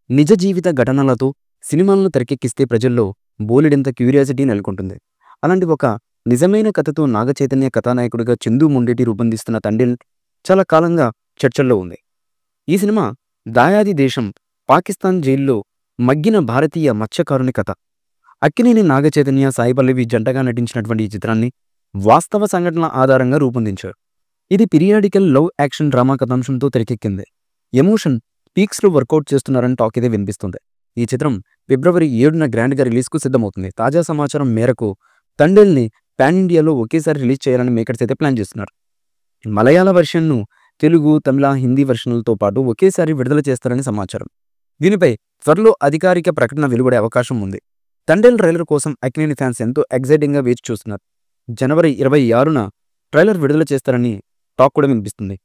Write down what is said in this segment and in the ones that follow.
నిజ జీవిత ఘటనలతో సినిమాలను తెరకెక్కిస్తే ప్రజల్లో బోలెడంత క్యూరియాసిటీ నెలకొంటుంది. అలాంటి ఒక నిజమైన కథతో నాగచైతన్య కథానాయకుడిగా చందు మొండేటి రూపొందిస్తున్న 'తండేల్' చాలా కాలంగా చర్చల్లో ఉంది. ఈ సినిమా దాయాది దేశం పాకిస్తాన్ జైల్లో మగ్గిన భారతీయ మత్స్యకారుని కథ. అక్కినేని నాగచైతన్య, సాయి పల్లవి జంటగా నటించినటువంటి ఈ చిత్రాన్ని వాస్తవ సంఘటనల ఆధారంగా రూపొందించారు. ఇది పీరియాడికల్ లవ్ యాక్షన్ డ్రామా కథాంశంతో తెరకెక్కింది. ఎమోషన్ పీక్స్లో వర్కౌట్ చేస్తున్నారని టాక్ అయితే వినిపిస్తుంది. ఈ చిత్రం ఫిబ్రవరి 7న గ్రాండ్గా రిలీజ్కు సిద్ధమవుతుంది. తాజా సమాచారం మేరకు 'తండేల్'ని పాన్ ఇండియాలో ఒకేసారి రిలీజ్ చేయాలని మేకర్స్ అయితే ప్లాన్ చేస్తున్నారు. మలయాళ వెర్షన్ను తెలుగు, తమిళ, హిందీ వెర్షన్లతో పాటు ఒకేసారి విడుదల చేస్తారని సమాచారం. దీనిపై త్వరలో అధికారిక ప్రకటన వెలువడే అవకాశం ఉంది. 'తండేల్' ట్రైలర్ కోసం అక్కినేని ఫ్యాన్స్ ఎంతో ఎక్సైటింగ్గా వేచి చూస్తున్నారు. జనవరి 26న ట్రైలర్ విడుదల చేస్తారని టాక్ కూడా వినిపిస్తుంది.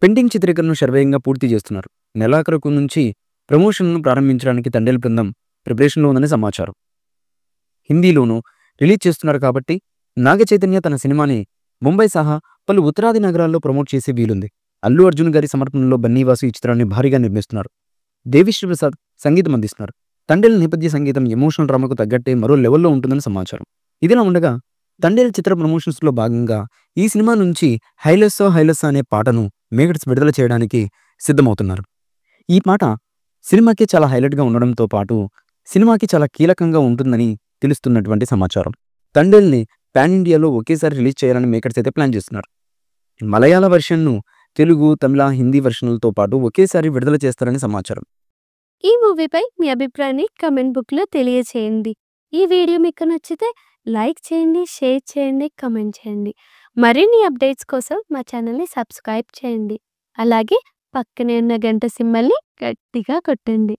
పెండింగ్ చిత్రీకరణను శరవేగంగా పూర్తి చేస్తున్నారు. నెలాఖరుకు నుంచి ప్రమోషన్లను ప్రారంభించడానికి 'తండేల్' బృందం ప్రిపరేషన్లో ఉందని సమాచారం. హిందీలోనూ రిలీజ్ చేస్తున్నారు కాబట్టి నాగచైతన్య తన సినిమాని ముంబై సహా పలు ఉత్తరాది నగరాల్లో ప్రమోట్ చేసే వీలుంది. అల్లు అర్జున్ గారి సమర్పణలో బన్నీవాసు ఈ చిత్రాన్ని భారీగా నిర్మిస్తున్నారు. దేవిశ్రీ ప్రసాద్ సంగీతం అందిస్తున్నారు. 'తండేల్' నేపథ్య సంగీతం ఎమోషనల్ డ్రామాకు తగ్గట్టే మరో లెవెల్లో ఉంటుందని సమాచారం. ఇదిలా ఉండగా 'తండేల్' చిత్ర ప్రమోషన్స్లో భాగంగా ఈ సినిమా నుంచి 'హైలెస్సా హైలెస్సా' అనే పాటను మేకర్స్ విడుదల చేయడానికి సిద్ధమవుతున్నారు. ఈ పాట సినిమాకి చాలా హైలైట్గా ఉండడంతో పాటు సినిమాకి చాలా కీలకంగా ఉంటుందని తెలుస్తున్నటువంటి సమాచారం. 'తండేల్'ని పాన్ ఇండియాలో ఒకేసారి రిలీజ్ చేయాలని మేకర్స్ అయితే ప్లాన్ చేస్తున్నారు. మలయాళ వెర్షన్ను తెలుగు, తమిళ, హిందీ వెర్షన్లతో పాటు ఒకేసారి విడుదల చేస్తారని సమాచారం. ఈ మూవీపై మీ అభిప్రాయాన్ని కామెంట్ బుక్లో తెలియచేయండి. ఈ వీడియో మీకు నచ్చితే లైక్ చేయండి, షేర్ చేయండి, కామెంట్ చేయండి. మరిన్ని అప్డేట్స్ కోసం మా ఛానల్ని సబ్స్క్రైబ్ చేయండి. అలాగే పక్కనే ఉన్న గంట సింబల్ని గట్టిగా కొట్టండి.